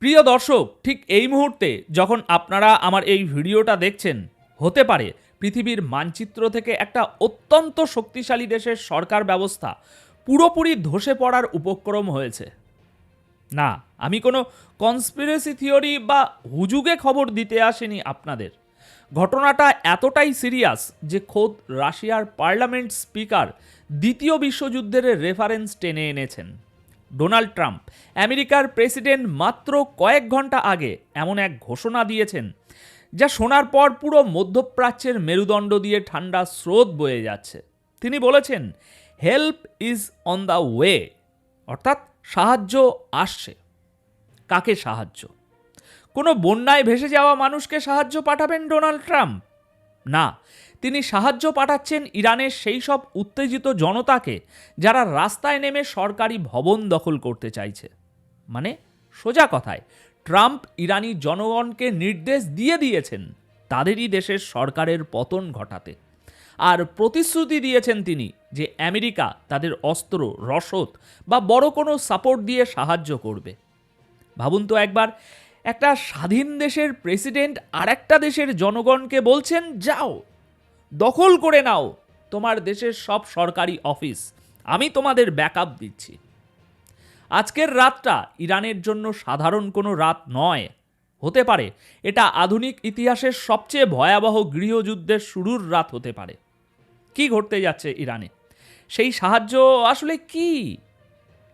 প্রিয় দর্শক, ঠিক এই মুহূর্তে যখন আপনারা আমার এই ভিডিওটা দেখছেন, হতে পারে পৃথিবীর মানচিত্র থেকে একটা অত্যন্ত শক্তিশালী দেশের সরকার ব্যবস্থা পুরোপুরি ধসে পড়ার উপক্রম হয়েছে। না, আমি কোনো কনস্পিরেসি থিওরি বা হুজুগে খবর দিতে আসিনি আপনাদের। ঘটনাটা এতটাই সিরিয়াস যে খোদ রাশিয়ার পার্লামেন্ট স্পিকার দ্বিতীয় বিশ্বযুদ্ধের রেফারেন্স টেনে এনেছেন। ডোনাল্ড ট্রাম্প, আমেরিকার প্রেসিডেন্ট, মাত্র কয়েক ঘন্টা আগে এমন এক ঘোষণা দিয়েছেন যা শোনার পর পুরো মধ্যপ্রাচ্যের মেরুদণ্ড দিয়ে ঠান্ডা স্রোত বয়ে যাচ্ছে। তিনি বলেছেন, help is on the way, অর্থাৎ সাহায্য আসছে। কাকে সাহায্য? কোনো বন্যায় ভেসে যাওয়া মানুষকে সাহায্য পাঠাবেন ডোনাল্ড ট্রাম্প? না, তিনি সাহায্য পাঠাচ্ছেন ইরানের সেই সব উত্তেজিত জনতাকে যারা রাস্তায় নেমে সরকারি ভবন দখল করতে চাইছে। মানে সোজা কথায়, ট্রাম্প ইরানি জনগণকে নির্দেশ দিয়ে দিয়েছেন তাদেরই দেশের সরকারের পতন ঘটাতে। আর প্রতিশ্রুতি দিয়েছেন তিনি যে আমেরিকা তাদের অস্ত্র, রসদ বা বড় কোনো সাপোর্ট দিয়ে সাহায্য করবে। ভাবুন তো একবার, একটা স্বাধীন দেশের প্রেসিডেন্ট আরেকটা দেশের জনগণকে বলছেন, যাও দখল করে নাও তোমার দেশের সব সরকারি অফিস, আমি তোমাদের ব্যাকআপ দিচ্ছি। আজকের রাতটা ইরানের জন্য সাধারণ কোনো রাত নয়। হতে পারে এটা আধুনিক ইতিহাসের সবচেয়ে ভয়াবহ গৃহযুদ্ধের শুরুর রাত হতে পারে। কি ঘটতে যাচ্ছে ইরানে? সেই সাহায্য আসলে কি?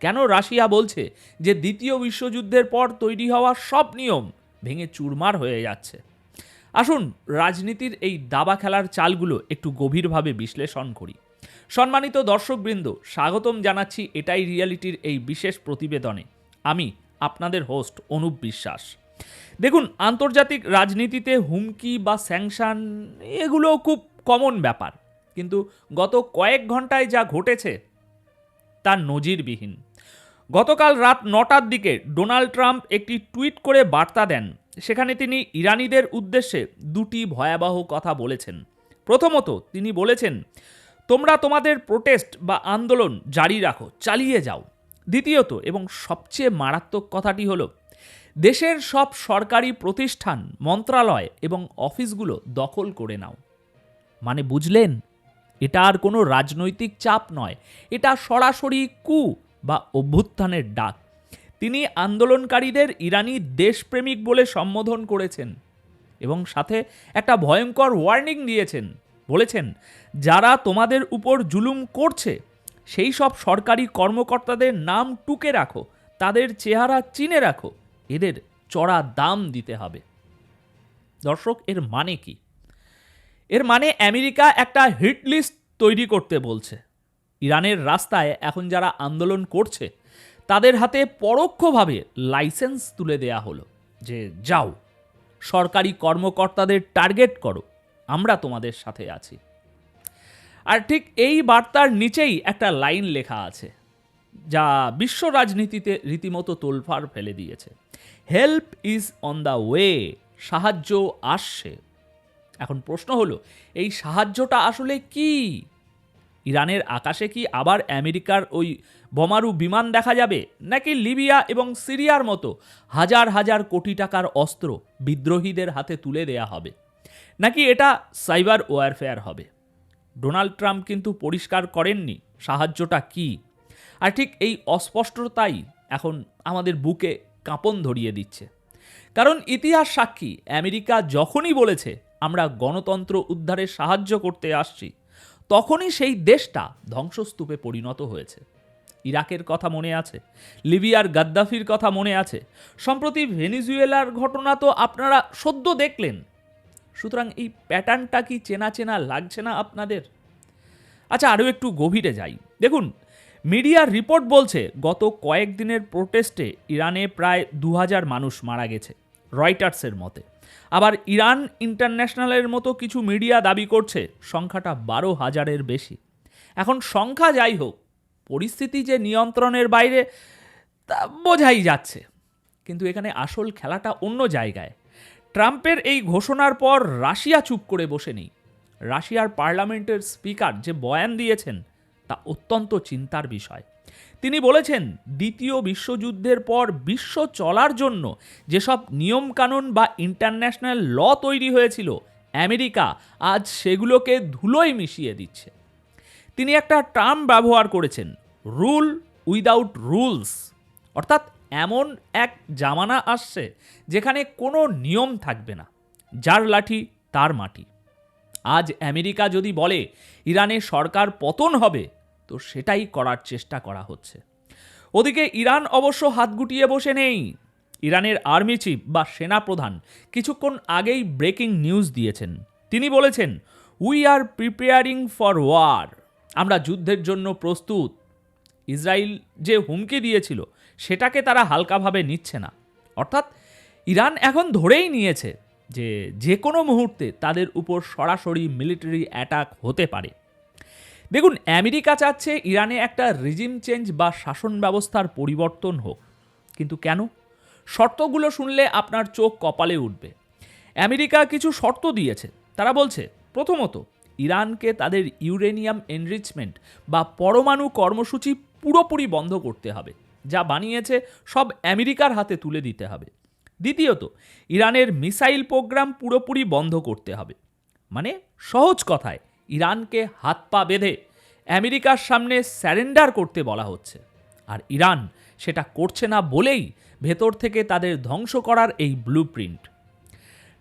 কেন রাশিয়া বলছে যে দ্বিতীয় বিশ্বযুদ্ধের পর তৈরি হওয়া সব নিয়ম ভেঙে চুরমার হয়ে যাচ্ছে? আসুন রাজনীতির এই দাবা খেলার চালগুলো একটু গভীরভাবে বিশ্লেষণ করি। সম্মানিত দর্শকবৃন্দ, স্বাগতম জানাচ্ছি এটাই রিয়ালিটির এই বিশেষ প্রতিবেদনে। আমি আপনাদের হোস্ট অনুপ বিশ্বাস। দেখুন, আন্তর্জাতিক রাজনীতিতে হুমকি বা স্যাংশন এগুলো খুব কমন ব্যাপার, কিন্তু গত কয়েক ঘন্টায় যা ঘটেছে তা নজিরবিহীন। গতকাল রাত 9টার দিকে ডোনাল্ড ট্রাম্প একটি টুইট করে বার্তা দেন। সেখানে তিনি ইরানিদের উদ্দেশ্যে দুটি ভয়াবহ কথা বলেছেন। প্রথমত, তিনি বলেছেন, তোমরা তোমাদের প্রোটেস্ট বা আন্দোলন জারি রাখো, চালিয়ে যাও। দ্বিতীয়ত এবং সবচেয়ে মারাত্মক কথাটি হলো, দেশের সব সরকারি প্রতিষ্ঠান, মন্ত্রণালয় এবং অফিসগুলো দখল করে নাও। মানে বুঝলেন, এটা আর কোনো রাজনৈতিক চাপ নয়, এটা সরাসরি কু বা অভ্যুত্থানের ডাক। তিনি আন্দোলনকারীদের ইরানি দেশপ্রেমিক বলে সম্বোধন করেছেন এবং সাথে একটা ভয়ঙ্কর ওয়ার্নিং দিয়েছেন। বলেছেন, যারা তোমাদের উপর জুলুম করছে সেই সব সরকারি কর্মকর্তাদের নাম টুকে রাখো, তাদের চেহারা চিনে রাখো, এদের চড়া দাম দিতে হবে। দর্শক, এর মানে কি? এর মানে আমেরিকা একটা হিট লিস্ট তৈরি করতে বলছে। ইরানের রাস্তায় এখন যারা আন্দোলন করছে তাদের হাতে পরোক্ষভাবে লাইসেন্স তুলে দেয়া হলো যে যাও, সরকারি কর্মকর্তাদের টার্গেট করো, আমরা তোমাদের সাথে আছি। আর ঠিক এই বার্তার নিচেই একটা লাইন লেখা আছে যা বিশ্ব রাজনীতিতে রীতিমতো তোলফাড় ফেলে দিয়েছে। Help is on the way, সাহায্য আসছে। এখন প্রশ্ন হলো, এই সাহায্যটা আসলে কি? ইরানের আকাশে কি আবার আমেরিকার ওই বোমারু বিমান দেখা যাবে, নাকি লিবিয়া এবং সিরিয়ার মতো হাজার হাজার কোটি টাকার অস্ত্র বিদ্রোহীদের হাতে তুলে দেয়া হবে, নাকি এটা সাইবার ওয়ারফেয়ার হবে? ডোনাল্ড ট্রাম্প কিন্তু পরিষ্কার করেননি সাহায্যটা কি। আর ঠিক এই অস্পষ্টতাই এখন আমাদের বুকে কাঁপন ধরিয়ে দিচ্ছে। কারণ ইতিহাস সাক্ষী, আমেরিকা যখনই বলেছে আমরা গণতন্ত্র উদ্ধারে সাহায্য করতে আসছি, তখনই সেই দেশটা ধ্বংসস্তূপে পরিণত হয়েছে। ইরাকের কথা মনে আছে, লিবিয়ার গাদ্দাফির কথা মনে আছে, সম্প্রতি ভেনিজুয়েলার ঘটনা তো আপনারা সদ্য দেখলেন। সুতরাং এই প্যাটার্নটা কি চেনা চেনা লাগছে না আপনাদের? আচ্ছা, আরও একটু গভীরে যাই। দেখুন, মিডিয়ার রিপোর্ট বলছে গত কয়েকদিনের প্রোটেস্টে ইরানে প্রায় 2000 মানুষ মারা গেছে, রয়টার্সের মতে। আবার ইরান ইন্টারন্যাশনালের মতো কিছু মিডিয়া দাবি করছে সংখ্যাটা 12,000-এর বেশি। এখন সংখ্যা যাই হোক, পরিস্থিতি যে নিয়ন্ত্রণের বাইরে তা বোঝাই যাচ্ছে। কিন্তু এখানে আসল খেলাটা অন্য জায়গায়। ট্রাম্পের এই ঘোষণার পর রাশিয়া চুপ করে বসে নেই। রাশিয়ার পার্লামেন্টের স্পিকার যে বয়ান দিয়েছেন তা অত্যন্ত চিন্তার বিষয়। তিনি বলেছেন, দ্বিতীয় বিশ্বযুদ্ধের পর বিশ্ব চলার জন্য যেসব নিয়মকানুন বা ইন্টারন্যাশনাল ল তৈরি হয়েছিল, আমেরিকা আজ সেগুলোকে ধুলোয় মিশিয়ে দিচ্ছে। তিনি একটা টার্ম ব্যবহার করেছেন, রুল উইদাউট রুলস, অর্থাৎ এমন এক জামানা আসছে যেখানে কোনো নিয়ম থাকবে না, যার লাঠি তার মাটি। আজ আমেরিকা যদি বলে ইরানের সরকার পতন হবে, তো সেটাই করার চেষ্টা করা হচ্ছে। ওদিকে ইরান অবশ্য হাত গুটিয়ে বসে নেই। ইরানের আর্মি চিফ বা সেনাপ্রধান কিছুক্ষণ আগেই ব্রেকিং নিউজ দিয়েছেন। তিনি বলেছেন, we are preparing for war, আমরা যুদ্ধের জন্য প্রস্তুত। ইসরায়েল যে হুমকি দিয়েছিল সেটাকে তারা হালকাভাবে নিচ্ছে না। অর্থাৎ ইরান এখন ধরেই নিয়েছে যে যে কোনো মুহূর্তে তাদের উপর সরাসরি মিলিটারি অ্যাটাক হতে পারে। দেখুন, আমেরিকা চাচ্ছে ইরানে একটা রিজিম চেঞ্জ বা শাসন ব্যবস্থার পরিবর্তন হোক, কিন্তু কেন? শর্তগুলো শুনলে আপনার চোখ কপালে উঠবে। আমেরিকা কিছু শর্ত দিয়েছে। তারা বলছে, প্রথমত, ইরানকে তাদের ইউরেনিয়াম এনরিচমেন্ট বা পরমাণু কর্মসূচি পুরোপুরি বন্ধ করতে হবে, যা বানিয়েছে সব আমেরিকার হাতে তুলে দিতে হবে। দ্বিতীয়ত, ইরানের মিসাইল প্রোগ্রাম পুরোপুরি বন্ধ করতে হবে। মানে সহজ কথায়, ইরানকে হাত পা বেঁধে আমেরিকার সামনে স্যারেন্ডার করতে বলা হচ্ছে। আর ইরান সেটা করছে না বলেই ভেতর থেকে তাদের ধ্বংস করার এই ব্লুপ্রিন্ট।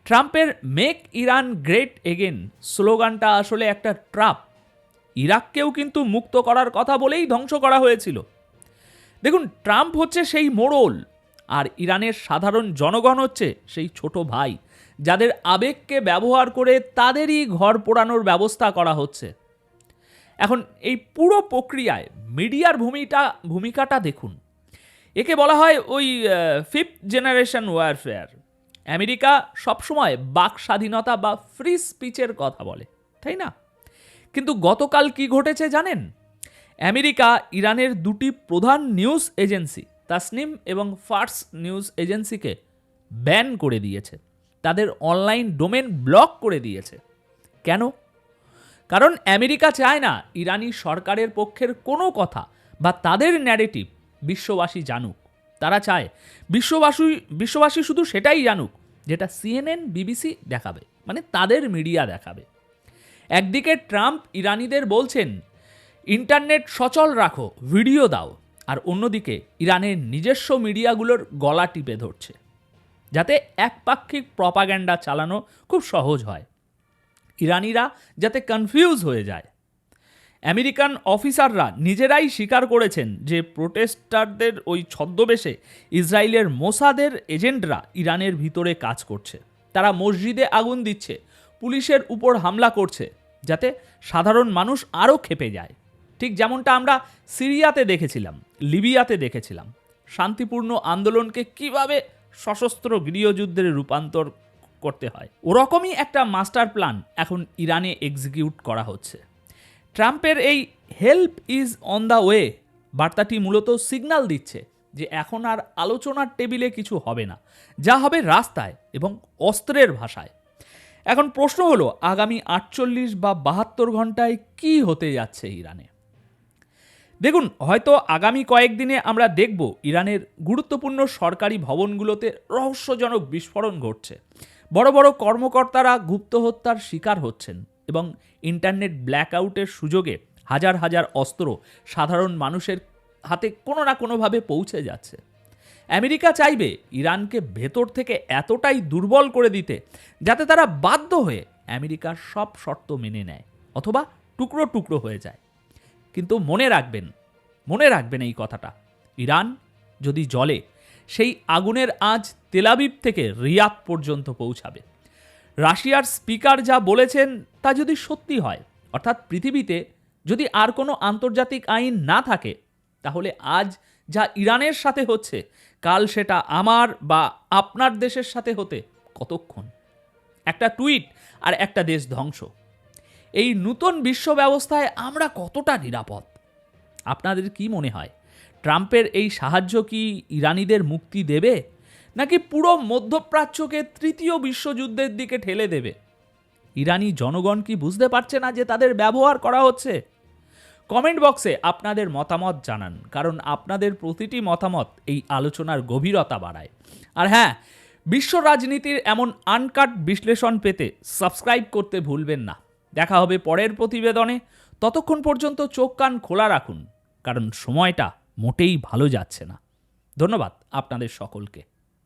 ট্রাম্পের মেক ইরান গ্রেট এগেন স্লোগানটা আসলে একটা ট্রাপ। ইরাককেও কিন্তু মুক্ত করার কথা বলেই ধ্বংস করা হয়েছিল। দেখুন, ট্রাম্প হচ্ছে সেই মোড়ল, আর ইরানের সাধারণ জনগণ হচ্ছে সেই ছোট ভাই, যাদের আবেগকে ব্যবহার করে তাদেরই ঘর পোড়ানোর ব্যবস্থা করা হচ্ছে। এখন এই পুরো প্রক্রিয়ায় মিডিয়ার ভূমিকাটা দেখুন। একে বলা হয় ওই ফিফথ জেনারেশন ওয়ারফেয়ার। আমেরিকা সবসময় বাক স্বাধীনতা বা ফ্রি স্পিচের কথা বলে, তাই না? কিন্তু গতকাল কি ঘটেছে জানেন? আমেরিকা ইরানের দুটি প্রধান নিউজ এজেন্সি, তাসনিম এবং ফার্স নিউজ এজেন্সিকে ব্যান করে দিয়েছে, তাদের অনলাইন ডোমেন ব্লক করে দিয়েছে। কেন? কারণ আমেরিকা চায় না ইরানি সরকারের পক্ষের কোনো কথা বা তাদের ন্যারেটিভ বিশ্ববাসী জানুক। তারা চায় বিশ্ববাসী শুধু সেটাই জানুক যেটা সিএনএন বিবিসি দেখাবে, মানে তাদের মিডিয়া দেখাবে। একদিকে ট্রাম্প ইরানিদের বলছেন ইন্টারনেট সচল রাখো, ভিডিও দাও, আর অন্যদিকে ইরানের নিজস্ব মিডিয়াগুলোর গলা টিপে ধরছে যাতে একপাক্ষিক প্রপাগ্যান্ডা চালানো খুব সহজ হয়, ইরানিরা যাতে কনফিউজ হয়ে যায়। আমেরিকান অফিসাররা নিজেরাই স্বীকার করেছেন যে প্রোটেস্টারদের ওই ছদ্মবেশে ইসরায়েলের মোসাদের এজেন্টরা ইরানের ভিতরে কাজ করছে। তারা মসজিদে আগুন দিচ্ছে, পুলিশের উপর হামলা করছে, যাতে সাধারণ মানুষ আরও ক্ষেপে যায়। ঠিক যেমনটা আমরা সিরিয়াতে দেখেছিলাম, লিবিয়াতে দেখেছিলাম, শান্তিপূর্ণ আন্দোলনকে কিভাবে সশস্ত্র গৃহযুদ্ধের রূপান্তর করতে হয়। ওরকমই একটা মাস্টার প্ল্যান এখন ইরানে এক্সিকিউট করা হচ্ছে। ট্রাম্পের এই help is on the way বার্তাটি মূলত সিগন্যাল দিচ্ছে যে এখন আর আলোচনার টেবিলে কিছু হবে না, যা হবে রাস্তায় এবং অস্ত্রের ভাষায়। এখন প্রশ্ন হলো, আগামী 48 বা 72 ঘন্টায় কি হতে যাচ্ছে ইরানে? দেখুন, হয়তো আগামী কয়েকদিনে আমরা দেখব ইরানের গুরুত্বপূর্ণ সরকারি ভবনগুলোতে রহস্যজনক বিস্ফোরণ ঘটছে, বড় বড় কর্মকর্তারা গুপ্ত হত্যার শিকার হচ্ছেন এবং ইন্টারনেট ব্ল্যাকআউটের সুযোগে হাজার হাজার অস্ত্র সাধারণ মানুষের হাতে কোনো না কোনোভাবে পৌঁছে যাচ্ছে। আমেরিকা চাইবে ইরানকে ভেতর থেকে এতটাই দুর্বল করে দিতে যাতে তারা বাধ্য হয়ে আমেরিকার সব শর্ত মেনে নেয় অথবা টুকরো টুকরো হয়ে যায়। কিন্তু মনে রাখবেন এই কথাটা, ইরান যদি জ্বলে, সেই আগুনের আঁচ তেলাবিব থেকে রিয়াদ পর্যন্ত পৌঁছাবে। রাশিয়ার স্পিকার যা বলেছেন তা যদি সত্যি হয়, অর্থাৎ পৃথিবীতে যদি আর কোনো আন্তর্জাতিক আইন না থাকে, তাহলে আজ যা ইরানের সাথে হচ্ছে, কাল সেটা আমার বা আপনার দেশের সাথে হতে কতক্ষণ? একটা টুইট আর একটা দেশ ধ্বংস। এই নতুন বিশ্ব ব্যবস্থায় আমরা কতটা নিরাপদ? আপনাদের কি মনে হয়, ট্রাম্পের এই সাহায্য কি ইরানিদের মুক্তি দেবে, নাকি পুরো মধ্যপ্রাচ্যকে তৃতীয় বিশ্বযুদ্ধের দিকে ঠেলে দেবে? ইরানি জনগণ কি বুঝতে পারছে না যে তাদের ব্যবহার করা হচ্ছে? কমেন্ট বক্সে আপনাদের মতামত জানান, কারণ আপনাদের প্রতিটি মতামত এই আলোচনার গভীরতা বাড়ায়। আর হ্যাঁ, বিশ্ব রাজনীতির এমন আনকাট বিশ্লেষণ পেতে সাবস্ক্রাইব করতে ভুলবেন না। দেখা হবে পরের প্রতিবেদনে। ততক্ষণ পর্যন্ত চোখ কান খোলা রাখুন, কারণ সময়টা মোটেই ভালো যাচ্ছে না। ধন্যবাদ আপনাদের সকলকে।